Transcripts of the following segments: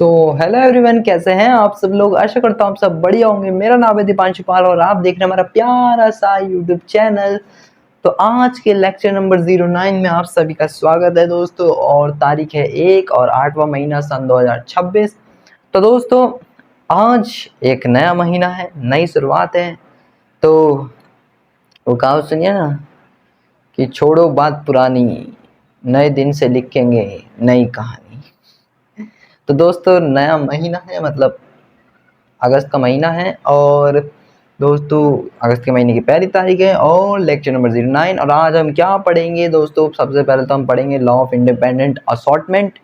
So hello everyone, कैसे हैं आप सब लोग। आशा करता हूँ आप सब बढ़िया होंगे। मेरा नाम है दीपांशु पाल और आप देख रहे हैं हमारा प्यारा सा यूट्यूब चैनल। तो आज के लेक्चर नंबर 09 में आप सभी का स्वागत है दोस्तों। और तारीख है 1 और 8वां महीना सन 2026। तो दोस्तों आज एक नया महीना है, नई शुरुआत है। तो वो कहावत सुनिए ना कि छोड़ो बात पुरानी, नए दिन से लिखेंगे नई कहानी। तो दोस्तों नया महीना है, मतलब अगस्त का महीना है। और दोस्तों अगस्त के महीने की पहली तारीख है और लेक्चर नंबर 09। और आज हम क्या पढ़ेंगे दोस्तों, सबसे पहले तो हम पढ़ेंगे लॉ ऑफ इंडिपेंडेंट असॉर्टमेंट।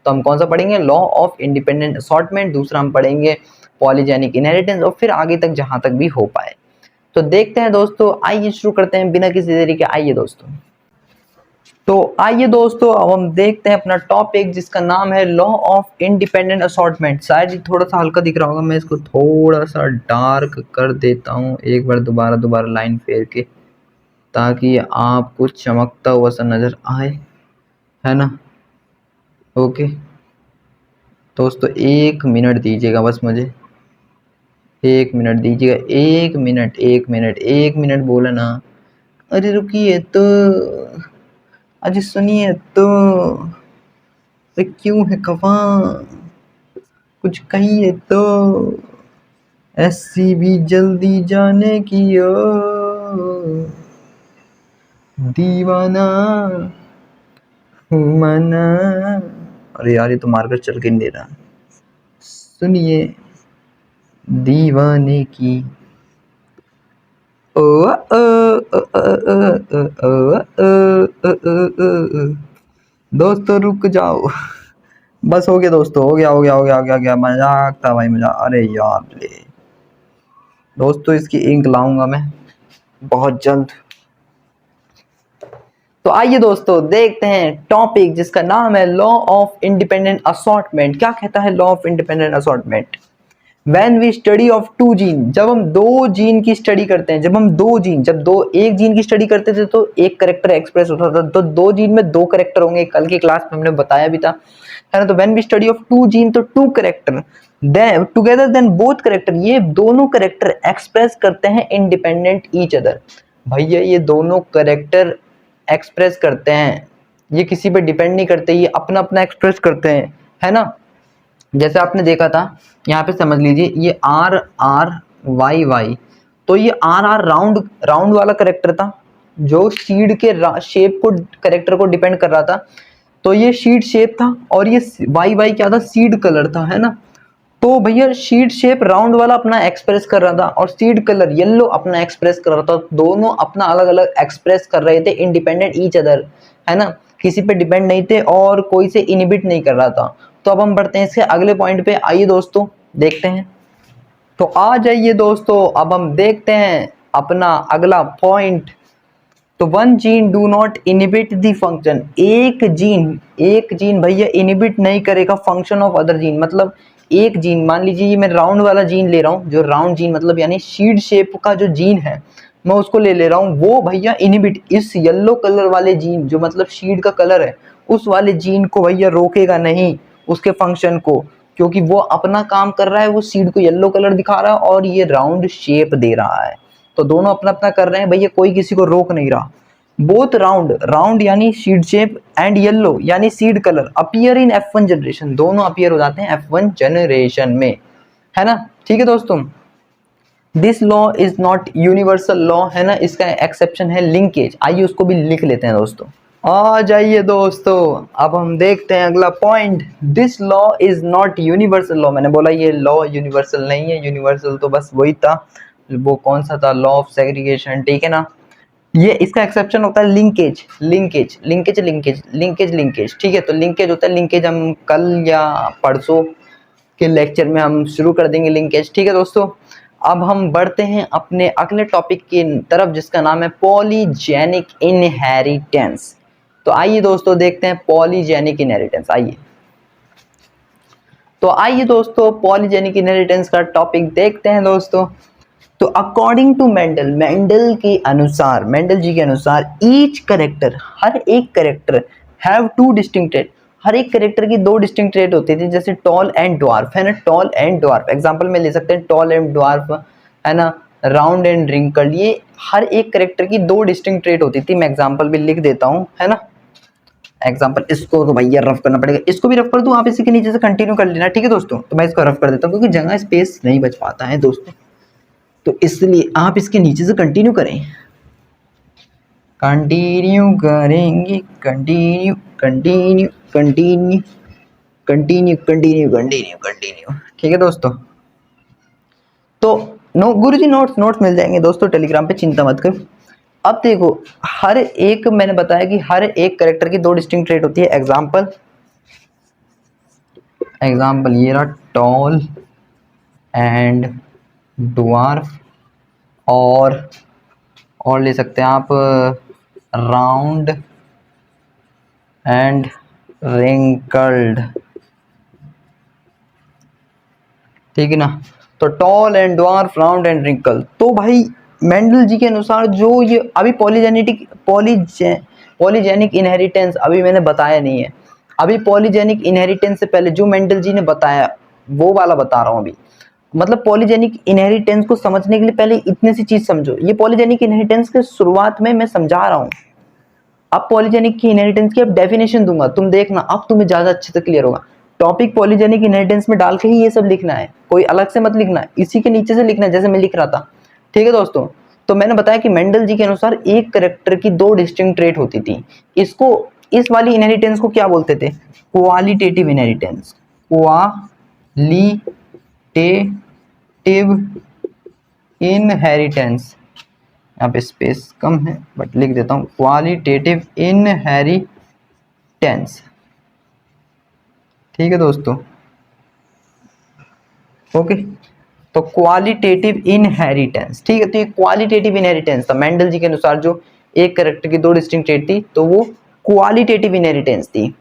तो हम कौन सा पढ़ेंगे, लॉ ऑफ इंडिपेंडेंट असॉर्टमेंट। दूसरा हम पढ़ेंगे पॉलीजेनिक इनहेरिटेंस और फिर आगे तक जहां तक भी हो पाए। तो देखते हैं दोस्तों, आइए शुरू करते हैं बिना किसी देरी के। आइए दोस्तों, तो आइए दोस्तों अब हम देखते हैं अपना टॉपिक जिसका नाम है लॉ ऑफ इंडिपेंडेंट असॉर्टमेंट। शायद ये थोड़ा सा हल्का दिख रहा होगा, मैं इसको थोड़ा सा डार्क कर देता हूँ एक बार दोबारा लाइन फेर के, ताकि आपको चमकता हुआ सा नजर आए, है ना। ओके दोस्तों, 1 मिनट दीजिएगा बस मुझे, 1 मिनट दीजिएगा। 1 मिनट बोला ना। अरे रुकिए तो, अजी सुनिए तो, क्यों है खफा, कुछ कहिए तो। ऐसी भी जल्दी जाने की ओ, दीवाना हूँ मना। अरे यार ये तो मार्कर चल के नहीं दे रहा। सुनिए दीवाने की ओ ओ ओ ओ ओ ओ ओ। दोस्तों रुक जाओ, बस हो गया दोस्तों, हो गया। मजाक था भाई, मजाक। अरे यार ले दोस्तों, इसकी इंक लाऊंगा मैं बहुत जल्द। तो आइए दोस्तों देखते हैं टॉपिक जिसका नाम है लॉ ऑफ इंडिपेंडेंट असॉर्टमेंट। क्या कहता है law of independent assortment? When we study of two gene, जब हम दो जीन की स्टडी करते हैं, एक जीन की स्टडी करते थे तो एक करेक्टर एक्सप्रेस होता था। तो दो जीन में दो करेक्टर होंगे, कल की क्लास में हमने बताया भी था, है ना। तो when we study of two gene, तो two character together then both character, ये दोनों करेक्टर एक्सप्रेस करते हैं इंडिपेंडेंट ईच अदर। भैया ये दोनों करेक्टर एक्सप्रेस करते हैं, ये किसी पे डिपेंड नहीं करते, ये अपना अपना एक्सप्रेस करते हैं, है ना। जैसे आपने देखा था, यहाँ पे समझ लीजिए ये आर आर वाई वाई, तो ये आर आर राउंड वाला करेक्टर था जो सीड के शेप को, करेक्टर को डिपेंड कर रहा था। तो ये सीड शेप था और ये वाई वाई क्या था, सीड कलर था, है ना। तो भैया सीड शेप राउंड वाला अपना एक्सप्रेस कर रहा था और सीड कलर येलो अपना एक्सप्रेस कर रहा था। दोनों अपना अलग अलग एक्सप्रेस कर रहे थे, इंडिपेंडेंट ईच अदर, है ना। किसी पे डिपेंड नहीं थे और कोई से इनहिबिट नहीं कर रहा था। तो अब हम बढ़ते हैं इसके अगले पॉइंट पे। आइए दोस्तों देखते हैं। तो आ जाइए दोस्तों, अब हम देखते हैं अपना अगला पॉइंट। तो one gene do not inhibit the function, एक जीन भैया इनहिबिट नहीं करेगा फंक्शन ऑफ अदर जीन। मतलब एक जीन, मान लीजिए ये मैं राउंड वाला जीन ले रहा हूँ, जो राउंड जीन मतलब यानी सीड शेप का जो जीन है मैं उसको ले रहा हूँ, वो भैया इनहिबिट इस येलो कलर वाले जीन जो मतलब सीड का कलर है उस वाले जीन को भैया रोकेगा नहीं, उसके फंक्शन को, क्योंकि वो अपना काम कर रहा है, वो सीड को येलो कलर दिखा रहा है और ये राउंड शेप दे रहा है। तो दोनों अपना अपना कर रहे हैं भैया, कोई किसी को रोक नहीं रहा। बोथ राउंड यानी सीड शेप एंड येलो यानी seed colour appear in F1 generation, दोनों अपीयर हो जाते हैं F1 जनरेशन में, है ना। ठीक है दोस्तों, this law is not universal law, है ना, इसका एक्सेप्शन है लिंकेज। आइए उसको भी लिख लेते हैं दोस्तों। आ जाइए दोस्तों, अब हम देखते हैं अगला point. This law is not universal law, मैंने बोला ये लॉ यूनिवर्सल नहीं है, यूनिवर्सल तो बस वही था, वो कौन सा था, लॉ ऑफ सेग्रीगेशन, ठीक है ना। ये इसका एक्सेप्शन होता है लिंकेज, ठीक है। तो लिंकेज होता है, लिंकेज हम कल या परसों के लेक्चर में हम शुरू कर देंगे लिंकेज, ठीक है दोस्तों। अब हम बढ़ते हैं अपने अगले टॉपिक की तरफ जिसका नाम है पॉलीजेनिक इनहेरिटेंस। तो आइए दोस्तों देखते हैं पॉलीजेनिक इनहेरिटेंस। आइए दोस्तों पॉलीजेनिक इनहेरिटेंस का टॉपिक देखते हैं दोस्तों। तो अकॉर्डिंग टू मेंडल जी के अनुसार ईच करेक्टर, हर एक करेक्टर हैव टू डिस्टिंक्टेड, हर एक कैरेक्टर की दो डिस्टिंक्ट ट्रेट होती थी, जैसे टॉल एंड ड्वार्फ है ना, टॉल एंड ड्वार्फ एग्जांपल में ले सकते हैं, टॉल एंड ड्वार्फ है ना, राउंड एंड रिंकल्ड, ये हर एक कैरेक्टर की दो डिस्टिंक्ट ट्रेट होती थी। मैं एग्जांपल भी लिख देता हूँ है ना, एग्जांपल इसको तो भैया रफ करना पड़ेगा, इसको भी रफ कर दूं, आप इसी के नीचे से कंटिन्यू कर लेना, ठीक है दोस्तों। तो मैं इसको रफ कर देता हूँ क्योंकि जगह स्पेस नहीं बच पाता है दोस्तों, तो इसलिए आप इसके नीचे से कंटिन्यू करें, कंटिन्यू करेंगे, continue continue continue continue continue continue continue, ठीक है दोस्तों। तो नो गुरुजी नोट्स नोट्स मिल जाएंगे दोस्तों टेलीग्राम पे, चिंता मत करो। अब देखो, हर एक मैंने बताया कि हर एक कैरेक्टर की दो डिस्टिंक्ट ट्रेट होती है। एग्जांपल एग्जांपल ये रहा टॉल एंड ड्वार्फ, और ले सकते हैं आप राउंड एंड रिंकल्ड, ठीक है ना। तो tall and dwarf, round and wrinkle, तो भाई मेंडल जी के अनुसार जो ये अभी पॉलीजेनिक इनहेरिटेंस अभी मैंने बताया नहीं है, अभी पॉलीजेनिक इनहेरिटेंस से पहले जो मेंडल जी ने बताया वो वाला बता रहा हूँ अभी। मतलब पॉलीजेनिक इनहेरिटेंस को समझने के लिए पहले इतनी सी चीज समझो, ये पॉलीजेनिक इनहेरिटेंस के शुरुआत में मैं समझा रहा हूँ। अब पॉलीजेनिक की इनहेरिटेंस की अब डेफिनेशन दूंगा, तुम देखना अब तुम्हें ज्यादा अच्छे से क्लियर होगा। टॉपिक पॉलीजेनिक इनहेरिटेंस में डाल के ही ये सब लिखना है, कोई अलग से मत लिखना, इसी के नीचे से लिखना है जैसे मैं लिख रहा था, ठीक है दोस्तों। तो मैंने बताया कि मेंडल जी के अनुसार एक कैरेक्टर की दो डिस्टिंक्ट ट्रेट होती थी, इसको इस वाली इनहेरिटेंस को क्या बोलते थे, क्वालिटेटिव इनहेरिटेंस, क्वालिटेटिव इनहेरिटेंस, यहाँ पे स्पेस कम है बट लिख देता हूँ, क्वालिटेटिव इनहेरिटेंस, ठीक है दोस्तों, ओके। तो क्वालिटेटिव इनहेरिटेंस, ठीक है, तो ये क्वालिटेटिव इनहेरिटेंस था मेंडल जी के अनुसार, जो एक कैरेक्टर की दो डिस्टिंक्ट ट्रेट थी तो वो क्वालिटेटिव इनहेरिटेंस थी।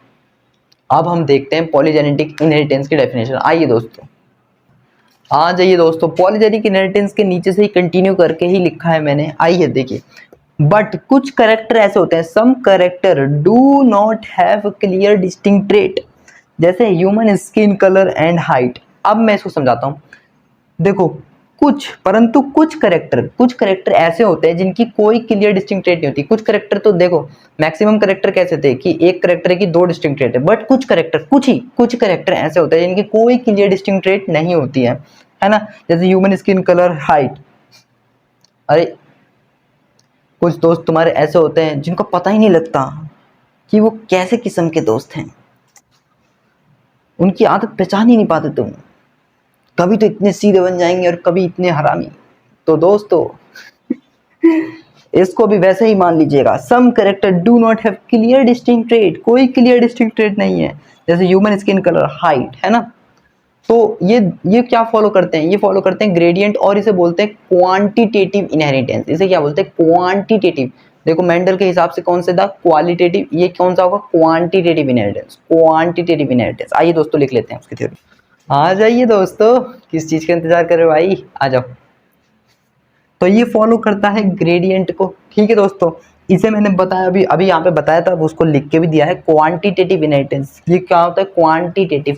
अब हम देखते हैं पॉलीजेनेटिक इनहेरिटेंस की डेफिनेशन, आइए दोस्तों आ जाइए दोस्तों, पॉलीजेनिक इनहेरिटेंस के नीचे से ही कंटिन्यू करके ही लिखा है मैंने, आइए देखिए। बट कुछ कैरेक्टर ऐसे होते हैं, some character do not have clear distinct trait, जैसे human skin colour and height. अब मैं इसको समझाता हूँ, देखो परंतु कुछ कैरेक्टर ऐसे होते हैं जिनकी कोई क्लियर डिस्टिंक्ट ट्रेट नहीं होती। कुछ कैरेक्टर तो देखो, मैक्सिमम कैरेक्टर कैसे थे कि एक कैरेक्टर की दो डिस्टिंक्ट ट्रेट है, बट कुछ कैरेक्टर ऐसे होते हैं जिनकी कोई क्लियर डिस्टिंक्ट ट्रेट नहीं होती है ना, जैसे ह्यूमन स्किन कलर, हाइट। अरे कुछ दोस्त तुम्हारे ऐसे होते हैं जिनको पता ही नहीं लगता कि वो कैसे किस्म के दोस्त हैं, उनकी आदत पहचान ही नहीं पाते तुम, कभी तो इतने सीधे बन जाएंगे और कभी इतने हरामी। तो दोस्तों इसको भी वैसे ही मान लीजिएगा, some character do not have clear distinct trait, कोई क्लियर डिस्टिंक्ट ट्रेट नहीं है, जैसे ह्यूमन स्किन कलर, हाइट, है ना। तो ये क्या फॉलो करते हैं, ये फॉलो करते हैं ग्रेडियंट, और इसे बोलते हैं क्वांटिटेटिव इनहेरिटेंस। इसे क्या बोलते हैं, क्वांटिटेटिव। देखो मेंडल के हिसाब से कौन से था, क्वालिटेटिव, ये कौन सा होगा, क्वांटिटेटिव इनहेरिटेंस, क्वांटिटेटिव इनहेरिटेंस। आइए दोस्तों लिख लेते हैं उसकी थ्योरी, आ जाइए दोस्तों, किस चीज का इंतजार कर रहे हो भाई, आ जाओ। तो ये फॉलो करता है ग्रेडियंट को, ठीक है दोस्तों। इसे मैंने बताया अभी यहाँ पे बताया था, उसको लिख के भी दिया है, क्वांटिटेटिव इनहेरिटेंस। ये क्या होता है, क्वांटिटेटिव,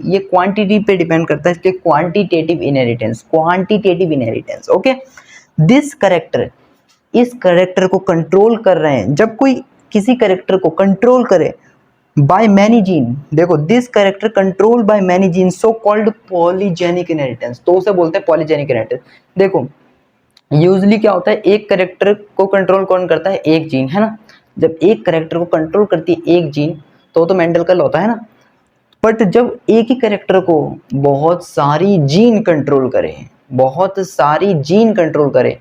ये क्वांटिटी पे डिपेंड करता है, इसलिए quantitative inheritance, okay. This character, इस कैरेक्टर को कंट्रोल कर रहे हैं, जब कोई किसी कैरेक्टर को कंट्रोल करे बाय मैनी जीन, देखो this character control by many gene, so called polygenic inheritance, तो उसे बोलते हैं पॉलीजेनिक इनहेरिटेंस। देखो यूजली क्या होता है, एक कैरेक्टर को कंट्रोल कौन करता है, एक जीन, है ना। जब एक कैरेक्टर को कंट्रोल करती है एक जीन तो मेंडल का लॉ होता है ना। बट जब एक ही कैरेक्टर को बहुत सारी जीन कंट्रोल करे,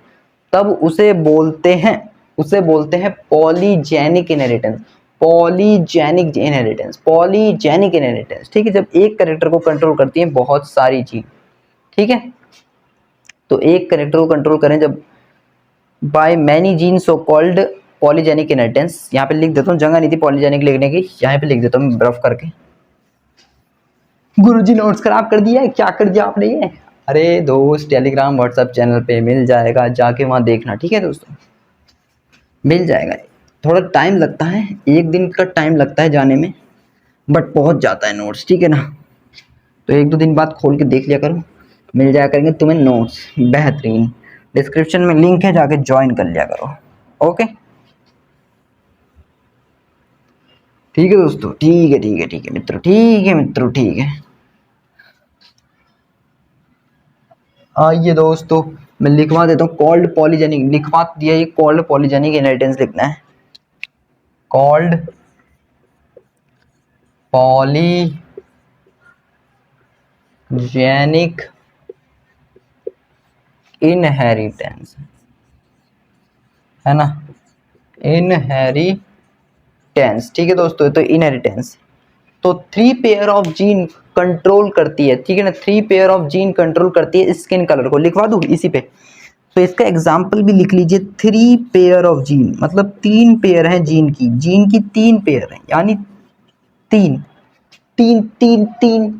तब उसे बोलते हैं पॉलीजेनिक इनहेरिटेंस, ठीक है। जब एक कैरेक्टर को कंट्रोल करती है बहुत सारी जीन, ठीक है, तो एक कैरेक्टर को कंट्रोल करें जब by many gene, so called polygenic inheritance. यहाँ पे लिख देता हूँ, जगह नहीं थी पॉलीजेनिक लिखने की, यहाँ पे लिख देता हूँ रफ करके। गुरुजी नोट्स खराब कर दिया है, क्या कर दिया आपने ये, अरे दोस्त टेलीग्राम व्हाट्सएप चैनल पे मिल जाएगा, जाके वहाँ देखना, ठीक है दोस्तों, मिल जाएगा। थोड़ा टाइम लगता है, एक दिन का टाइम लगता है जाने में, बट पहुंच जाता है नोट्स, ठीक है ना। तो एक दो दिन बाद खोल के देख लिया करो, मिल जाया करेंगे तुम्हें नोट्स बेहतरीन। डिस्क्रिप्शन में लिंक है, जाके ज्वाइन कर लिया करो। ओके, ठीक है दोस्तों, ठीक है ठीक है ठीक है मित्रों, ठीक है मित्रों, ठीक है। आइए दोस्तों, मैं लिखवा देता हूँ कॉल्ड पॉलीजेनिक, लिखवा दिया, ये कॉल्ड पॉलीजेनिक इनहेरिटेंस लिखना है। कॉल्ड पॉलीजेनिक इनहेरिटेंस, है ना, इनहेरिटेंस, ठीक है दोस्तों। तो इनहेरिटेंस तो 3 पेयर ऑफ जीन कंट्रोल करती है, ठीक है ना, 3 पेयर ऑफ जीन कंट्रोल करती है स्किन कलर को। लिखवा दूं इसी पे, तो इसका एग्जाम्पल भी लिख लीजिए। 3 पेयर ऑफ जीन मतलब 3 पेयर है जीन की, 3 पेयर है, यानी तीन तीन तीन तीन।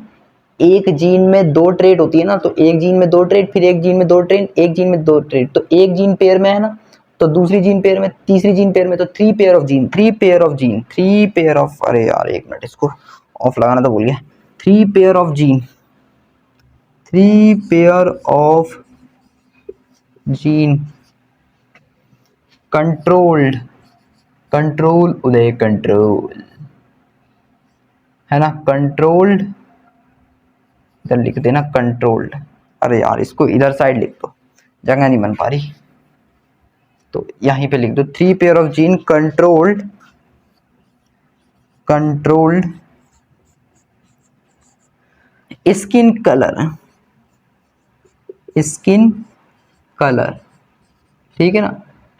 एक जीन में 2 ट्रेड होती है ना, तो एक जीन में 2 ट्रेड, फिर एक जीन में 2 ट्रेड, एक जीन में 2 ट्रेड, तो एक जीन पेयर में है ना, तो दूसरी जीन पेयर में, तीसरी जीन पेयर में, तो 3 pair of gene, 3 pair of gene, 3 pair of, अरे यार एक मिनट, इसको ऑफ लगाना तो भूल गया। 3 pair of gene, 3 pair of gene controlled, control Uday, control, है ना, कंट्रोल्ड, इधर लिख देना कंट्रोल्ड। अरे यार इसको इधर साइड लिख दो, जगह नहीं बन पा रही, तो यहीं पे लिख दो 3 pair of gene controlled, controlled skin colour, skin colour, ठीक है ना।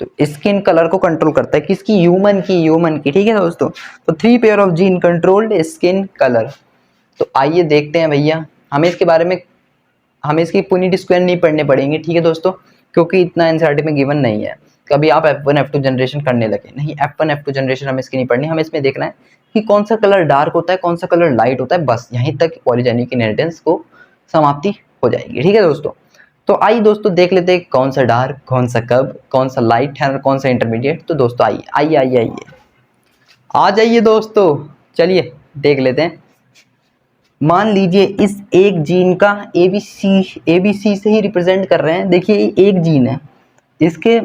तो स्किन कलर को कंट्रोल करता है किसकी, ह्यूमन की, ह्यूमन की, ठीक है दोस्तों। तो 3 pair of gene controlled skin colour. तो आइए देखते हैं भैया, हमें इसके बारे में, हमें इसकी यूनिट स्क्वायर नहीं पढ़ने पड़ेंगे, ठीक है दोस्तों, क्योंकि इतना एनसीईआरटी में गिवन नहीं है। कभी आप F1 F2 जनरेशन करने लगे, नहीं, F1 F2 जनरेशन हमें इसकी नहीं पढ़नी, हमें इसमें देखना है कि कौन सा कलर डार्क होता है, कौन सा कलर लाइट होता है, बस यहीं तक पॉलीजेनिक इनहेरिटेंस को समाप्ति हो जाएगी, ठीक है दोस्तों। तो आइए दोस्तों देख लेते हैं कौन सा डार्क, कौन सा कब, कौन सा लाइट है और कौन सा इंटरमीडिएट। तो दोस्तों आइए आइए आइए आइए, आ जाइए दोस्तों, चलिए देख लेते हैं। मान लीजिए इस एक जीन का एबीसी से ही रिप्रेजेंट कर रहे हैं। देखिए एक जीन है, इसके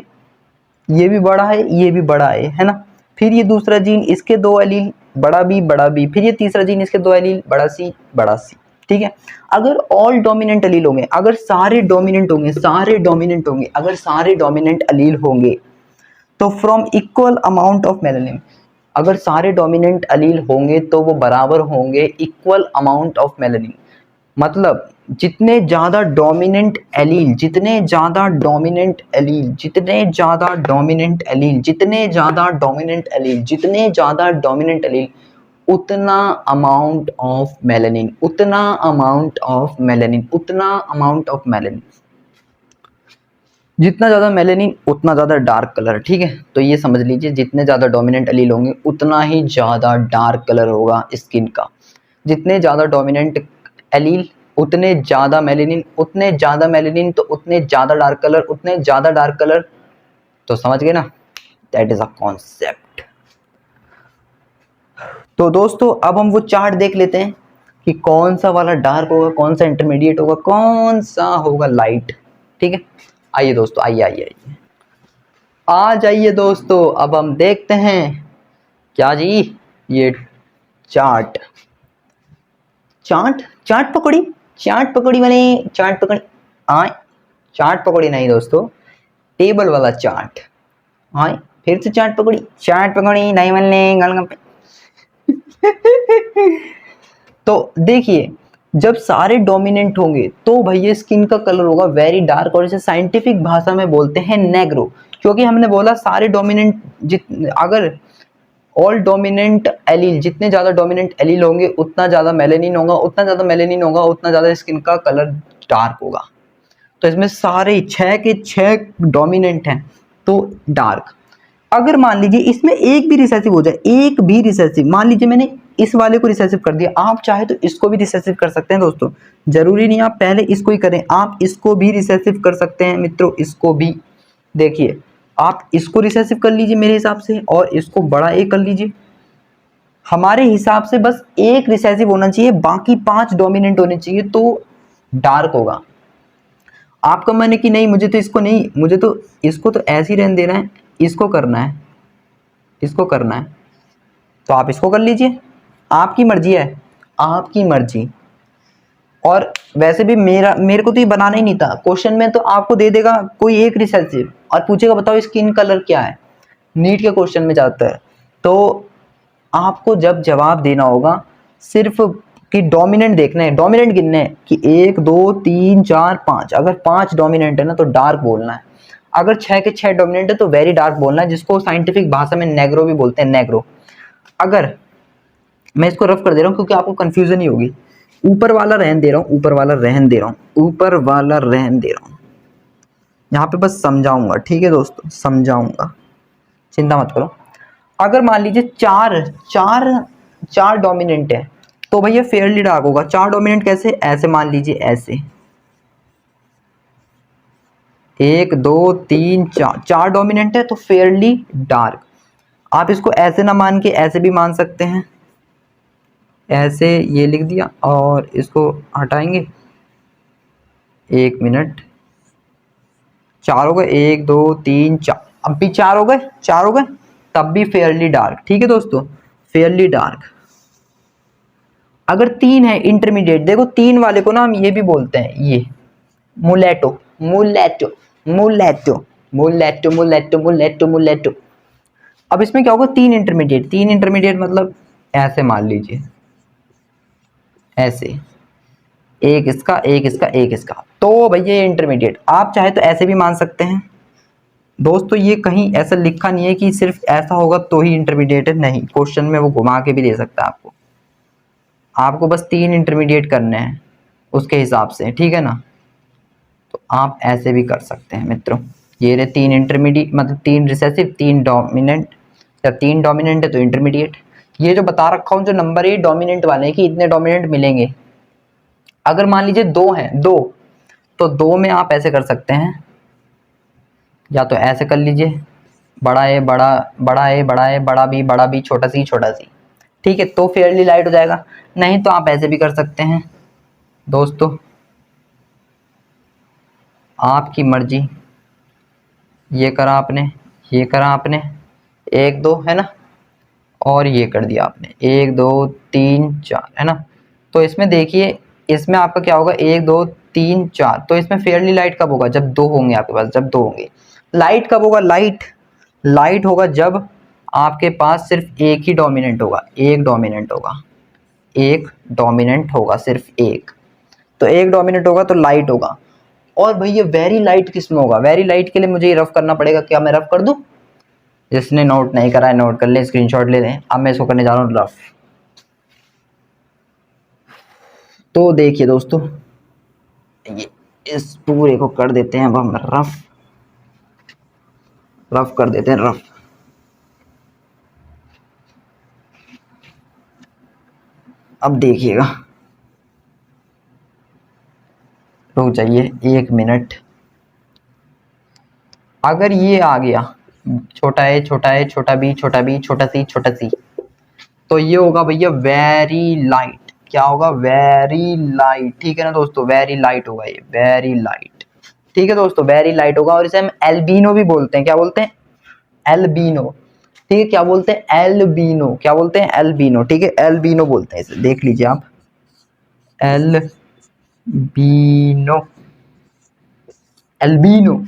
ये भी बड़ा है, ये भी बड़ा है ना। फिर ये दूसरा जीन, इसके 2 एलील, बड़ा बी, फिर ये तीसरा जीन, इसके 2 एलील, बड़ा सी, ठीक है। अगर ऑल डोमिनेंट एलील होंगे, अगर सारे डोमिनेंट होंगे, अगर सारे डोमिनेंट एलील होंगे, तो from equal amount of melanin, अगर सारे डोमिनेंट एलील होंगे तो वो बराबर होंगे इक्वल अमाउंट ऑफ मेलानिन। मतलब जितने ज्यादा डोमिनेंट एलील, जितने ज्यादा डोमिनेंट एलील, जितने ज्यादा डोमिनेंट एलील, जितने ज्यादा डोमिनेंट एलील, जितने ज्यादा डोमिनेंट एलील, उतना अमाउंट ऑफ मेलानिन, उतना अमाउंट ऑफ मेलानिन, उतना अमाउंट ऑफ मेलानिन। जितना ज़्यादा मेलेनिन उतना ज़्यादा डार्क कलर, ठीक है। तो ये समझ लीजिए, जितने ज़्यादा डोमिनेंट एलील होंगे उतना ही ज़्यादा डार्क कलर होगा स्किन का। जितने ज़्यादा डोमिनेंट एलील उतने ज़्यादा मेलेनिन, उतने ज़्यादा मेलेनिन तो उतने ज़्यादा डार्क कलर, उतने ज़्यादा डार्क कलर। तो समझ गए ना, दैट इज अ कॉन्सेप्ट। तो दोस्तों अब हम वो चार्ट देख लेते हैं कि कौन सा वाला डार्क होगा, कौन सा इंटरमीडिएट होगा, कौन सा होगा लाइट, ठीक है। आइए दोस्तों, आइए आइए आइए, आ जाइए दोस्तों, अब हम देखते हैं क्या जी, ये चार्ट, चाट पकौड़ी, चाट पकौड़ी वाले, चाट पकौड़ी, आए, चाट पकौड़ी नहीं दोस्तों, टेबल वाला चाट, आए, फिर से चाट पकौड़ी नहीं बनने गोलगप्पे। तो देखिए, जब सारे डोमिनेंट होंगे तो भैया स्किन का कलर होगा वेरी डार्क, और इसे साइंटिफिक भाषा में बोलते हैं नेग्रो, क्योंकि हमने बोला सारे डोमिनेंट, अगर ऑल डोमिनेंट एलील, जितने ज्यादा डोमिनेंट एलील होंगे उतना ज्यादा मेलेनिन होगा, उतना ज्यादा मेलेनिन होगा उतना ज्यादा स्किन का कलर डार्क होगा। तो इसमें सारे 6 के 6 डोमिनेंट हैं तो डार्क। अगर मान लीजिए इसमें एक भी रिसेसिव हो जाए, एक भी रिसेसिव, मान लीजिए मैंने इस वाले को रिसेसिव कर दिया, आप चाहे तो इसको भी रिसेसिव कर सकते हैं दोस्तों, जरूरी नहीं आप पहले इसको ही करें, आप इसको भी रिसेसिव कर सकते हैं मित्रों, इसको भी। देखिए आप इसको रिसेसिव कर लीजिए मेरे हिसाब से, और इसको बड़ा ए कर लीजिए, हमारे हिसाब से बस एक रिसेसिव होना चाहिए, बाकी 5 डोमिनेंट होने चाहिए तो डार्क होगा। आपका मन है कि नहीं मुझे तो इसको नहीं, मुझे तो इसको तो ऐसे ही रहने देना है, इसको करना है, इसको करना है, तो आप इसको कर लीजिए, आपकी मर्जी है, आपकी मर्जी। और वैसे भी मेरे को तो ये बनाना ही नहीं था, क्वेश्चन में तो आपको दे देगा कोई एक रिसेसिव और पूछेगा बताओ स्किन कलर क्या है, नीट के क्वेश्चन में जाता है। तो आपको जब जवाब देना होगा सिर्फ कि डोमिनेंट देखना है, डोमिनेंट गिनने हैं कि 1 2 3 4 5, अगर 5 डोमिनेंट है ना तो डार्क बोलना है, अगर 6 के 6 डोमिनेंट है तो वेरी डार्क बोलना है, जिसको साइंटिफिक भाषा में नेग्रो भी बोलते हैं, नेग्रो। अगर मैं इसको रफ कर दे रहा हूँ क्योंकि आपको कंफ्यूजन ही होगी, ऊपर वाला रहन दे रहा हूँ, ऊपर वाला रहन दे रहा हूँ, ऊपर वाला रहन दे रहा हूँ, यहाँ पे बस समझाऊंगा, ठीक है दोस्तों, समझाऊंगा, चिंता मत करो। अगर मान लीजिए चार डोमिनेंट है तो भैया फेयरली डार्क होगा। 4 डोमिनेंट कैसे, ऐसे मान लीजिए, ऐसे 1 2 3 4 डोमिनेंट है तो फेयरली डार्क। आप इसको ऐसे ना मान के ऐसे भी मान सकते हैं, ऐसे ये लिख दिया और इसको हटाएंगे, 1 मिनट, 4 हो गए, 1 2 3 4, अब भी 4 हो गए, 4 हो गए, तब भी फेयरली डार्क, ठीक है दोस्तों, फेयरली डार्क। अगर 3 है इंटरमीडिएट, देखो 3 वाले को ना हम ये भी बोलते हैं, ये मुलेटो, मुलेटो, मुलेटो, मुलेटो, मुलेटो, मुलेटो, मुलेटो। अब इसमें क्या होगा, 3 इंटरमीडिएट, 3 इंटरमीडिएट मतलब ऐसे मान लीजिए, ऐसे एक इसका एक इसका एक इसका, तो भैया ये इंटरमीडिएट। आप चाहे तो ऐसे भी मान सकते हैं दोस्तों, ये कहीं ऐसा लिखा नहीं है कि सिर्फ ऐसा होगा तो ही इंटरमीडिएट है, नहीं, क्वेश्चन में वो घुमा के भी दे सकता है आपको, आपको बस 3 इंटरमीडिएट करने हैं उसके हिसाब से, ठीक है ना। तो आप ऐसे भी कर सकते हैं मित्रों, ये रहे 3 इंटरमीडिएट, मतलब 3 रिसेसिव 3 डोमिनेंट, जब 3 डोमिनेंट है तो इंटरमीडिएट। ये जो बता रखा हूँ जो नंबर है डोमिनेंट वाले कि इतने डोमिनेंट मिलेंगे। अगर मान लीजिए 2 हैं, 2, तो 2 में आप ऐसे कर सकते हैं, या तो ऐसे कर लीजिए, बड़ा ए बड़ा, बड़ा ए बड़ा ए, बड़ा बी छोटा सी छोटा सी, ठीक है, तो फेयरली लाइट हो जाएगा। नहीं तो आप ऐसे भी कर सकते हैं दोस्तों, आपकी मर्जी। ये करा आपने, ये करा आपने, 1 2 है ना, और ये कर दिया आपने 1 2 3 4 है ना। तो इसमें देखिए, इसमें आपका क्या होगा, 1 2 3 4, तो इसमें फेयरली लाइट कब होगा, जब 2 होंगे आपके पास, जब 2 होंगे। लाइट कब होगा, लाइट होगा जब आपके पास सिर्फ एक ही डोमिनेंट होगा, एक डोमिनेंट होगा, एक डोमिनेंट होगा, सिर्फ एक, तो एक डोमिनेंट होगा तो लाइट होगा। और भैया वेरी लाइट किस में होगा, वेरी लाइट के लिए मुझे ये रफ करना पड़ेगा, क्या मैं रफ कर दूं, जिसने नोट नहीं करा है नोट कर ले, स्क्रीनशॉट ले लें। अब मैं इसको करने जा रहा हूँ रफ। तो देखिए दोस्तों, ये इस पूरे को कर देते हैं अब हम रफ, रफ कर देते हैं रफ। अब देखिएगा, रुक जाइए 1 मिनट। अगर ये आ गया छोटा ए छोटा ए छोटा बी छोटा बी छोटा सी, तो ये होगा भैया वेरी लाइट। क्या होगा, वेरी लाइट, ठीक है ना दोस्तों, वेरी लाइट होगा ये, वेरी लाइट, ठीक है दोस्तों, वेरी लाइट होगा। और इसे हम एल्बिनो भी बोलते हैं, क्या बोलते हैं, एल्बिनो, ठीक है, क्या बोलते हैं, एल्बिनो, क्या बोलते हैं, एल्बिनो, ठीक है, एल्बिनो बोलते हैं इसे, देख लीजिए आप, एल्बिनो, एल्बिनो,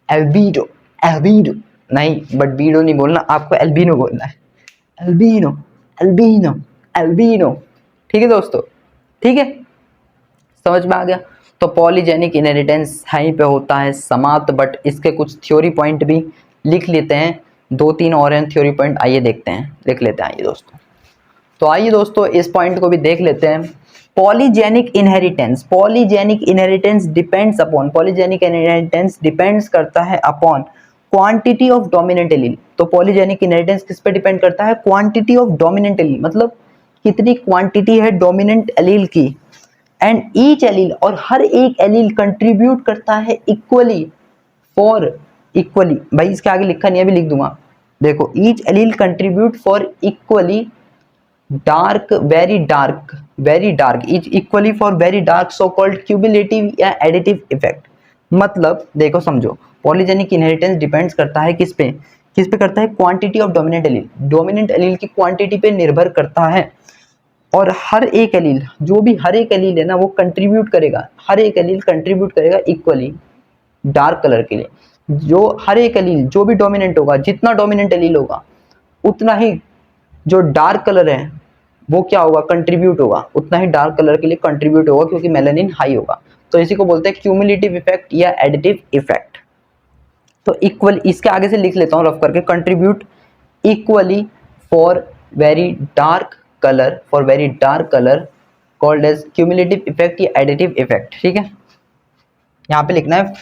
एल्बिडो, एल्बिडो नहीं, बट बीडो नहीं बोलना आपको, एल्बिनो बोलना है, एल्बिनो, एल्बिनो, एल्बिनो, ठीक है दोस्तों, ठीक है, समझ में आ गया। तो पॉलीजेनिक इनहेरिटेंस यहीं पे होता है समाप्त, बट इसके कुछ थ्योरी पॉइंट भी लिख लेते हैं, 2 3 और हैं थ्योरी पॉइंट, आइए देखते हैं, लिख लेते हैं, आइए दोस्तों। तो आइए दोस्तों इस पॉइंट को भी देख लेते हैं। Polygenic inheritance, polygenic inheritance depends upon, polygenic inheritance depends करता है upon quantity of dominant allele. तो पॉलीजेनिक इनहेरिटेंस किस पे डिपेंड करता है, क्वांटिटी ऑफ डोमिनेंट एलील, मतलब कितनी क्वांटिटी है डोमिनेंट एलील की। एंड ईच एलील, और हर एक एलील कंट्रीब्यूट करता है इक्वली फॉर, इक्वली, भाई इसके आगे लिखा नहीं है, अभी लिख दूंगा, देखो, each allele contribute for equally very dark is equally for very dark so called cumulative या एडिटिव इफेक्ट। मतलब देखो समझो, पॉलीजेनिक इनहेरिटेंस डिपेंड्स करता है किस पे करता है, क्वांटिटी ऑफ डोमिनेंट एलील की क्वांटिटी पे निर्भर करता है। और हर एक एलील हर एक एलील है ना, वो कंट्रीब्यूट करेगा, हर एक एलील कंट्रीब्यूट करेगा इक्वली डार्क कलर के लिए। जो हर एक एलील जो भी डोमिनेंट होगा, जितना डोमिनेंट एलील होगा उतना ही जो डार्क कलर है वो क्या होगा, कंट्रीब्यूट होगा, उतना ही डार्क कलर के लिए कंट्रीब्यूट होगा, क्योंकि मेलानिन हाई होगा। तो इसी को बोलते हैं क्यूमुलेटिव इफेक्ट या एडिटिव इफेक्ट। तो इक्वल, इसके आगे से लिख लेता हूँ रफ करके, contribute equally for very dark colour called as cumulative effect या एडिटिव इफेक्ट। ठीक है, यहाँ पे लिखना है,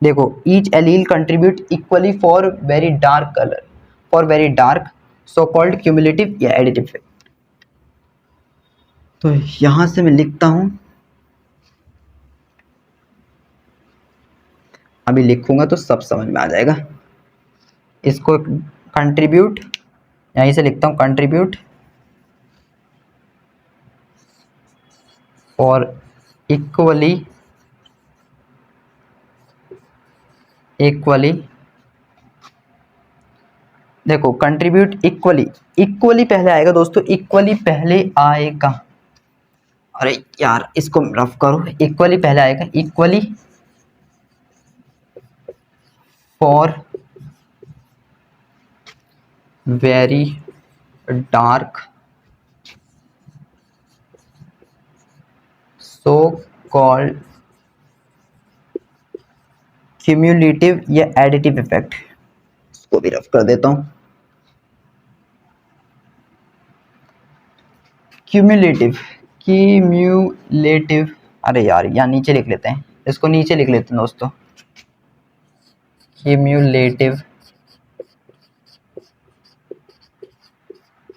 देखो each allele contribute equally for very dark so called cumulative या एडिटिव इफेक्ट। तो यहां से मैं लिखता हूं, अभी लिखूंगा तो सब समझ में आ जाएगा। इसको कंट्रीब्यूट, यहीं से लिखता हूं, कंट्रीब्यूट और इक्वली देखो कंट्रीब्यूट इक्वली पहले आएगा दोस्तों, इक्वली पहले आएगा। अरे यार इसको रफ करो, इक्वली पहले आएगा, equally for very dark so called cumulative या एडिटिव इफेक्ट। इसको भी रफ कर देता हूं, क्यूमुलेटिव, अरे यार यहाँ नीचे लिख लेते हैं, इसको नीचे लिख लेते हैं दोस्तों, क्यूमुलेटिव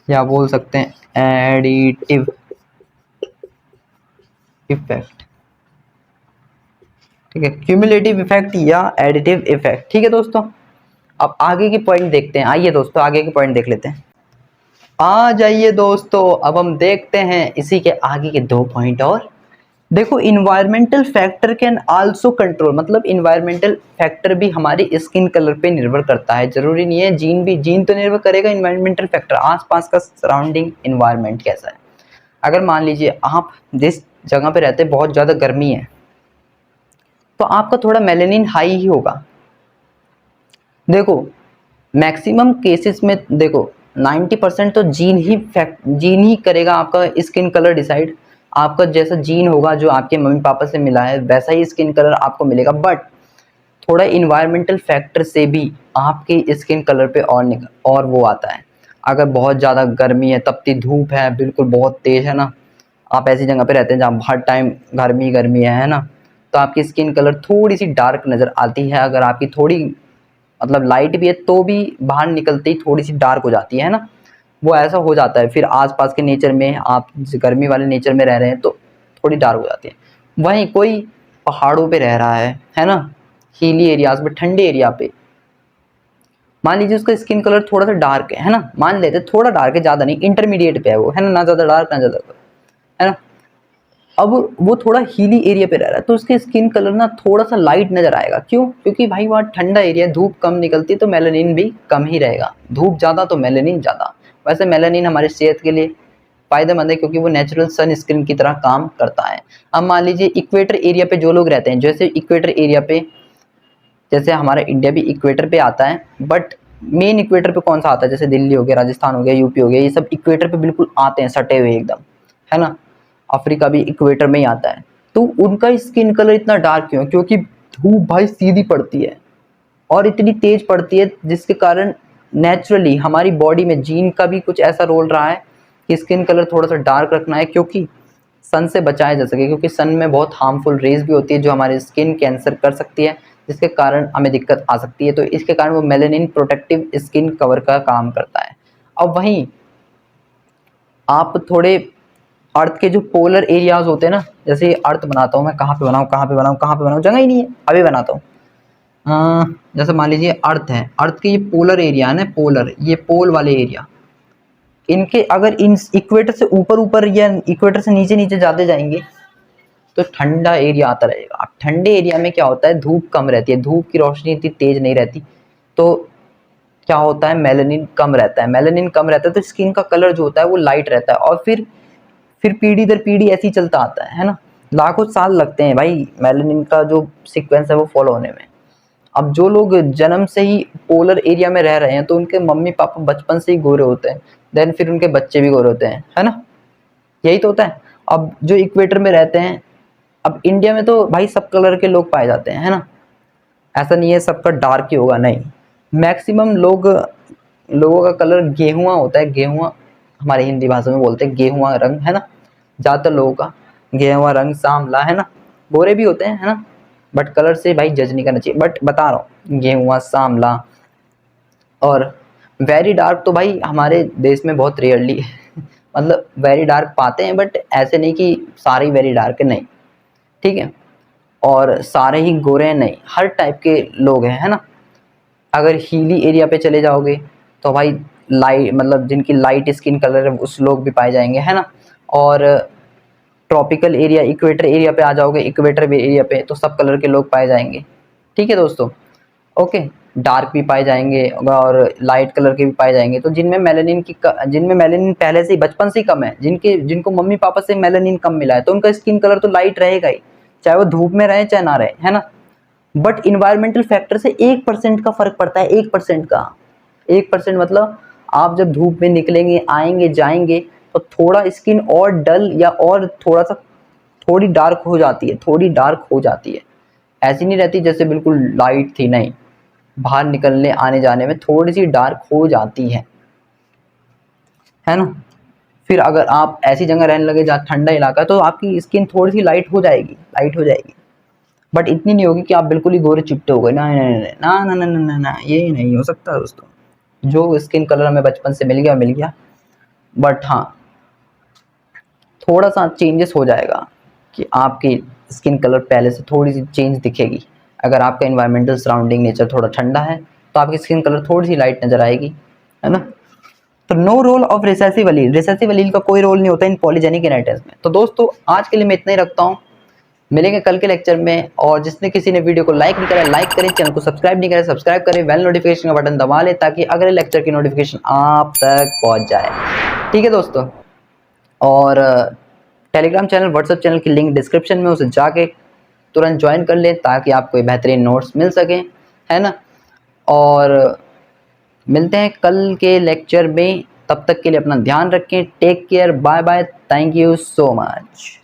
या बोल सकते हैं एडिटिव इफेक्ट। ठीक है, क्यूमुलेटिव इफेक्ट या एडिटिव इफेक्ट। ठीक है दोस्तों, अब आगे के पॉइंट देखते हैं। आइए दोस्तों आगे के पॉइंट देख लेते हैं। आ जाइए दोस्तों, अब हम देखते हैं इसी के आगे के 2 पॉइंट और। देखो environmental factor can also control, मतलब इन्वायरमेंटल फैक्टर भी हमारी स्किन कलर पे निर्भर करता है। जरूरी नहीं है जीन तो निर्भर करेगा, इन्वायरमेंटल फैक्टर आसपास का सराउंडिंग इन्वायरमेंट कैसा है। अगर मान लीजिए आप जिस जगह पे रहते हैं बहुत ज़्यादा गर्मी है, तो आपका थोड़ा मेलेनिन हाई ही होगा। देखो मैक्सिमम केसेस में देखो 90% तो जीन ही करेगा आपका स्किन कलर डिसाइड। आपका जैसा जीन होगा जो आपके मम्मी पापा से मिला है वैसा ही स्किन कलर आपको मिलेगा, बट थोड़ा इन्वायरमेंटल फैक्टर से भी आपके स्किन कलर पे और वो आता है। अगर बहुत ज़्यादा गर्मी है, तपती धूप है, बिल्कुल बहुत तेज है ना, आप ऐसी जगह पे रहते हैं जहाँ हर टाइम गर्मी है ना, तो आपकी स्किन कलर थोड़ी सी डार्क नज़र आती है। अगर आपकी थोड़ी मतलब लाइट भी है तो भी बाहर निकलते ही थोड़ी सी डार्क हो जाती है ना, वो ऐसा हो जाता है। फिर आसपास के नेचर में आप गर्मी वाले नेचर में रह रहे हैं तो थोड़ी डार्क हो जाती है। वहीं कोई पहाड़ों पे रह रहा है ना, हिली एरियाज में, ठंडे एरिया पे, मान लीजिए उसका स्किन कलर थोड़ा सा डार्क है ना, मान लेते थोड़ा डार्क है, ज़्यादा नहीं, इंटरमीडिएट पे है वो, है ना ज़्यादा डार्क ना ज़्यादा, है ना। अब वो थोड़ा हीली एरिया पे रह रहा है तो उसके स्किन कलर ना थोड़ा सा लाइट नजर आएगा। क्यों? क्योंकि भाई वहाँ ठंडा एरिया, धूप कम निकलती है तो मेलानिन भी कम ही रहेगा, धूप ज़्यादा तो मेलानिन ज़्यादा। वैसे मेलानिन हमारी सेहत के लिए फायदेमंद है क्योंकि वो नेचुरल सन स्क्रीन की तरह काम करता है। अब मान लीजिए इक्वेटर एरिया पे जो लोग रहते हैं, जैसे इक्वेटर एरिया पे, जैसे हमारा इंडिया भी इक्वेटर पे आता है, बट मेन इक्वेटर पे कौन सा आता है, जैसे दिल्ली हो गया, राजस्थान हो गया, यूपी हो गया, ये सब इक्वेटर पे बिल्कुल आते हैं सटे हुए एकदम, है ना। अफ्रीका भी इक्वेटर में ही आता है। तो उनका स्किन कलर इतना डार्क क्यों? क्योंकि धूप भाई सीधी पड़ती है और इतनी तेज पड़ती है, जिसके कारण नेचुरली हमारी बॉडी में जीन का भी कुछ ऐसा रोल रहा है कि स्किन कलर थोड़ा सा डार्क रखना है, क्योंकि सन से बचाया जा सके। क्योंकि सन में बहुत हार्मफुल रेज भी होती है जो हमारे स्किन कैंसर कर सकती है, जिसके कारण हमें दिक्कत आ सकती है। तो इसके कारण वो मेलेनिन प्रोटेक्टिव स्किन कवर का काम करता है। अब वहीं आप थोड़े अर्थ के जो पोलर एरियाज होते हैं ना, जैसे अर्थ बनाता हूँ मैं, कहाँ पे बनाऊँ, जगह ही नहीं है, अभी बनाता हूँ। जैसे मान लीजिए अर्थ है, अर्थ के ये पोलर एरिया है ना, पोलर, ये पोल वाले एरिया, इनके अगर इन इक्वेटर से ऊपर ऊपर या इक्वेटर से नीचे नीचे जाते जाएंगे तो ठंडा एरिया आता रहेगा। अब ठंडे एरिया में क्या होता है, धूप कम रहती है, धूप की रोशनी इतनी तेज नहीं रहती, तो क्या होता है, मेलानिन कम रहता है। मेलानिन कम रहता है तो स्किन का कलर जो होता है वो लाइट रहता है, और फिर पीढ़ी दर पीढ़ी ऐसे ही चलता आता है ना। लाखों साल लगते हैं भाई मेलानिन का जो सीक्वेंस है वो फॉलो होने में। अब जो लोग जन्म से ही पोलर एरिया में रह रहे हैं तो उनके मम्मी पापा बचपन से ही गोरे होते हैं, देन फिर उनके बच्चे भी गोरे होते हैं, है ना, यही तो होता है। अब जो इक्वेटर में रहते हैं, अब इंडिया में तो भाई सब कलर के लोग पाए जाते हैं, है ना, ऐसा नहीं है सबका डार्क ही होगा, नहीं, मैक्सिमम लोगों का कलर गेहुआ होता है, गेहुआ हमारी हिंदी भाषा में बोलते हैं गेहुआ रंग, है ना, ज़्यादातर लोगों का गेहुआ रंग, सांवला, है ना, गोरे भी होते हैं, है ना, बट कलर से भाई जज नहीं करना चाहिए, बट बता रहा हूँ गेहुआ, सांवला और वेरी डार्क तो भाई हमारे देश में बहुत रेयरली मतलब वेरी डार्क पाते हैं, बट ऐसे नहीं कि सारे ही वेरी डार्क है, नहीं, ठीक है, और सारे ही गोरे हैं, नहीं, हर टाइप के लोग हैं, है ना। अगर हीली एरिया पे चले जाओगे तो भाई लाइट मतलब जिनकी लाइट स्किन कलर है उस लोग भी पाए जाएंगे, है ना, और ट्रॉपिकल एरिया इक्वेटर एरिया पे आ जाओगे, इक्वेटर एरिया पे तो सब कलर के लोग पाए जाएंगे, ठीक है दोस्तों, ओके, डार्क भी पाए जाएंगे और लाइट कलर के भी पाए जाएंगे। तो जिनमें मेलानिन पहले से ही बचपन से ही कम है, जिनको मम्मी पापा से मेलानिन कम मिला है तो उनका स्किन कलर तो लाइट रहेगा ही, चाहे वो धूप में रहे चाहे ना रहे, है ना। बट इन्वायरमेंटल फैक्टर से 1% का फर्क पड़ता है, 1% का, 1% मतलब आप जब धूप में निकलेंगे आएंगे जाएंगे तो थोड़ा स्किन और डल या और थोड़ा सा थोड़ी डार्क हो जाती है, थोड़ी डार्क हो जाती है, ऐसी नहीं रहती जैसे बिल्कुल लाइट थी, नहीं, बाहर निकलने आने जाने में थोड़ी सी डार्क हो जाती है ना। फिर अगर आप ऐसी जगह रहने लगे जहाँ ठंडा इलाका है तो आपकी स्किन थोड़ी सी लाइट हो जाएगी, लाइट हो जाएगी, बट इतनी नहीं होगी कि आप बिल्कुल ही गोरे चिट्टे हो गए, ना ना ना ना ना ना ना ना, ये नहीं हो सकता दोस्तों। जो स्किन कलर हमें बचपन से मिल गया, बट हाँ थोड़ा सा चेंजेस हो जाएगा कि आपकी स्किन कलर पहले से थोड़ी सी चेंज दिखेगी। अगर आपका इन्वायरमेंटल सराउंडिंग नेचर थोड़ा ठंडा है तो आपकी स्किन कलर थोड़ी सी लाइट नज़र आएगी, है ना। तो no role of recessive allele, recessive allele का कोई रोल नहीं होता इन पॉलीजेनिक इनहेरिटेंस में। तो दोस्तों आज के लिए मैं इतना ही रखता हूँ, मिलेंगे कल के लेक्चर में। और जिसने किसी ने वीडियो को लाइक नहीं करा लाइक करें, चैनल को सब्सक्राइब नहीं करें सब्सक्राइब करें, बेल नोटिफिकेशन का बटन दबा लें ताकि अगले लेक्चर की नोटिफिकेशन आप तक पहुंच जाए, ठीक है दोस्तों। और टेलीग्राम चैनल व्हाट्सएप चैनल की लिंक डिस्क्रिप्शन में, उसे जाके तुरंत ज्वाइन कर लें ताकि आपको बेहतरीन नोट्स मिल सकें, है ना। और मिलते हैं कल के लेक्चर में, तब तक के लिए अपना ध्यान रखें, take care, bye bye, thank you so much.